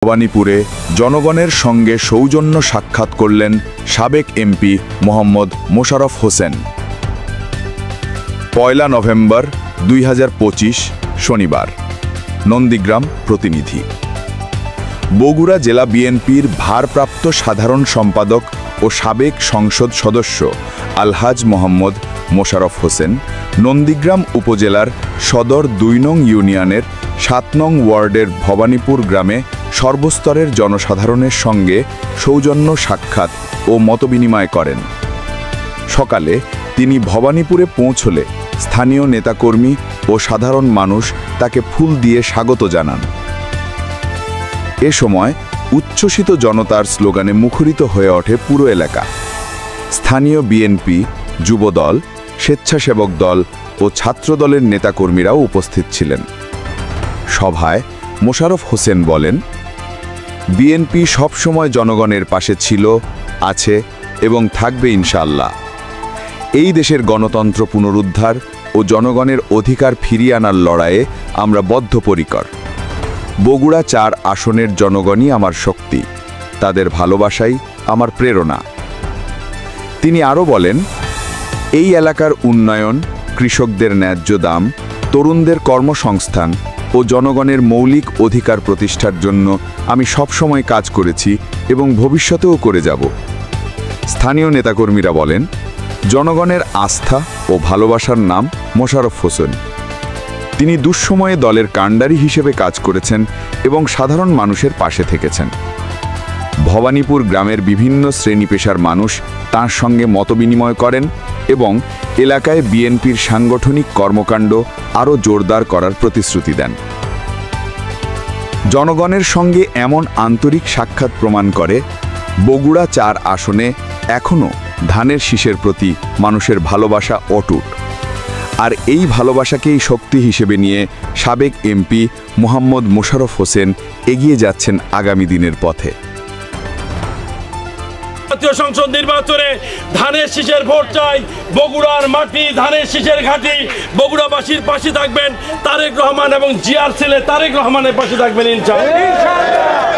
ভবানীপুরে জনগণের সঙ্গে সৌজন্য সাক্ষাৎ করলেন সাবেক এমপি মোহাম্মদ মোশাররফ হোসেন। ১ নভেম্বর ২০২৫ শনিবার। নন্দীগ্রাম প্রতিনিধি। বগুড়া জেলা বিএনপির ভারপ্রাপ্ত সাধারণ সম্পাদক ও সাবেক সংসদ সদস্য আলহাজ মোহাম্মদ মোশাররফ হোসেন নন্দীগ্রাম উপজেলার সদর ২ নং ইউনিয়নের ৭ নং ওয়ার্ডের ভবানীপুর গ্রামে সর্বস্তরের জনসাধারণের সঙ্গে সৌজন্য সাক্ষাৎ ও মতবিনিময় করেন। সকালে তিনি ভবানীপুরে পৌঁছলে স্থানীয় নেতাকর্মী ও সাধারণ মানুষ তাকে ফুল দিয়ে স্বাগত জানান। এ সময় উচ্ছ্বসিত জনতার স্লোগানে মুখরিত হয়ে ওঠে পুরো এলাকা। স্থানীয় বিএনপি, যুবদল, স্বেচ্ছাসেবক দল ও ছাত্রদলের নেতাকর্মীরাও উপস্থিত ছিলেন। সভায় মোশাররফ হোসেন বলেন, বিএনপি সবসময় জনগণের পাশে ছিল, আছে এবং থাকবে ইনশাআল্লাহ। এই দেশের গণতন্ত্র পুনরুদ্ধার ও জনগণের অধিকার ফিরিয়ে আনার লড়াইয়ে আমরা বদ্ধপরিকর। বগুড়া ৪ আসনের জনগণই আমার শক্তি, তাদের ভালোবাসাই আমার প্রেরণা। তিনি আরও বলেন, এই এলাকার উন্নয়ন, কৃষকদের ন্যায্য দাম, তরুণদের কর্মসংস্থান ও জনগণের মৌলিক অধিকার প্রতিষ্ঠার জন্য আমি সবসময় কাজ করেছি এবং ভবিষ্যতেও করে যাব। স্থানীয় নেতাকর্মীরা বলেন, জনগণের আস্থা ও ভালোবাসার নাম মোশাররফ হোসেন। তিনি দুঃসময়ে দলের কাণ্ডারি হিসেবে কাজ করেছেন এবং সাধারণ মানুষের পাশে থেকেছেন। ভবানীপুর গ্রামের বিভিন্ন শ্রেণী পেশার মানুষ তাঁর সঙ্গে মতবিনিময় করেন এবং এলাকায় বিএনপির সাংগঠনিক কর্মকাণ্ড আরও জোরদার করার প্রতিশ্রুতি দেন। জনগণের সঙ্গে এমন আন্তরিক সাক্ষাৎ প্রমাণ করে বগুড়া ৪ আসনে এখনও ধানের শীষের প্রতি মানুষের ভালোবাসা অটুট। আর এই ভালোবাসাকেই শক্তি হিসেবে নিয়ে সাবেক এমপি মোহাম্মদ মোশাররফ হোসেন এগিয়ে যাচ্ছেন আগামী দিনের পথে। জাতীয় সংসদ নির্বাচনে ধানের শীষের ভোট চাই। বগুড়ার মাটি, ধানের শীষের ঘাঁটি। বগুড়াবাসীর পাশে থাকবেন তারেক রহমান এবং জিয়ার ছেলে তারেক রহমানের পাশে থাকবেন ইনশাআল্লাহ।